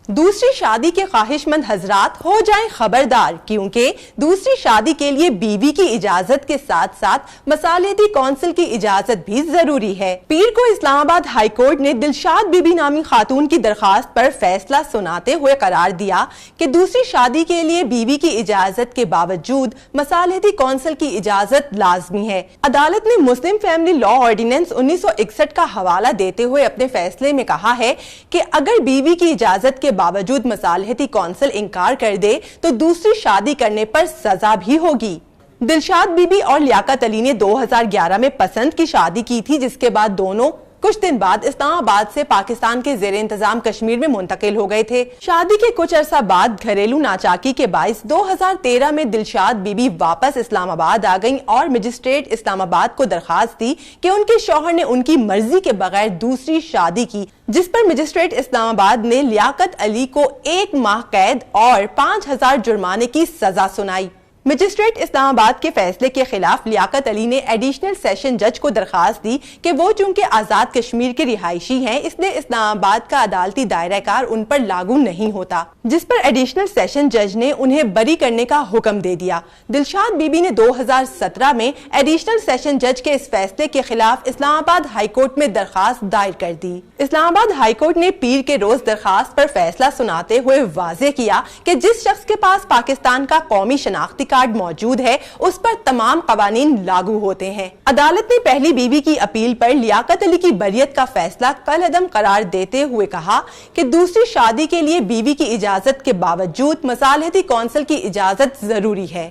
दूसरी शादी के ख्वाहिशमंद हजरात हो जाएं खबरदार, क्योंकि दूसरी शादी के लिए बीवी की इजाजत के साथ साथ मसालियाती कौंसिल की इजाजत भी जरूरी है। पीर को इस्लामाबाद हाई कोर्ट ने दिलशाद बीबी नामी खातून की दरखास्त पर फैसला सुनाते हुए करार दिया कि दूसरी शादी के लिए बीवी की इजाजत के बावजूद मसालियाती कौंसिल की इजाजत लाजमी है। अदालत ने मुस्लिम फैमिली लॉ ऑर्डिनेंस 1961 का हवाला देते हुए अपने फैसले में कहा है कि अगर बीवी की इजाजत के बावजूद मसालियाती कौंसिल इनकार कर दे तो दूसरी शादी करने पर सजा भी होगी। दिलशाद बीबी और लियाकत अली ने 2011 में पसंद की शादी की थी, जिसके बाद दोनों कुछ दिन बाद इस्लामाबाद से पाकिस्तान के ज़ेरे इंतजाम कश्मीर में मुंतकिल हो गए थे। शादी के कुछ अरसा बाद घरेलू नाचाकी के बाइस 2013 में दिलशाद बीबी वापस इस्लामाबाद आ गईं और मजिस्ट्रेट इस्लामाबाद को दरखास्त दी कि उनके शौहर ने उनकी मर्जी के बगैर दूसरी शादी की, जिस पर मजिस्ट्रेट इस्लामाबाद ने लियाकत अली को 1 माह कैद और 5000 जुर्माने की सजा सुनाई। मजिस्ट्रेट इस्लामाबाद के फैसले के खिलाफ लियाकत अली ने एडिशनल सेशन जज को दरखास्त दी कि वो चूंकि आजाद कश्मीर के रिहायशी हैं, इसलिए इस्लामाबाद का अदालती दायरा कार उन पर लागू नहीं होता, जिस पर एडिशनल सेशन जज ने उन्हें बरी करने का हुक्म दे दिया। दिलशाद बीबी ने 2017 में एडिशनल सेशन जज के इस फैसले के खिलाफ इस्लामाबाद हाई कोर्ट में दरखास्त दायर कर दी। इस्लामाबाद हाई कोर्ट ने पीर के रोज दरखास्त पर फैसला सुनाते हुए वाजे किया कि जिस शख्स के पास पाकिस्तान का कौमी शनाख्ती कार्ड मौजूद है उस पर तमाम कवानीन लागू होते हैं। अदालत ने पहली बीवी की अपील पर लियाकत अली की बरियत का फैसला कलअदम करार देते हुए कहा कि दूसरी शादी के लिए बीवी की इजाजत के बावजूद मसालियाती कौंसिल की इजाजत जरूरी है।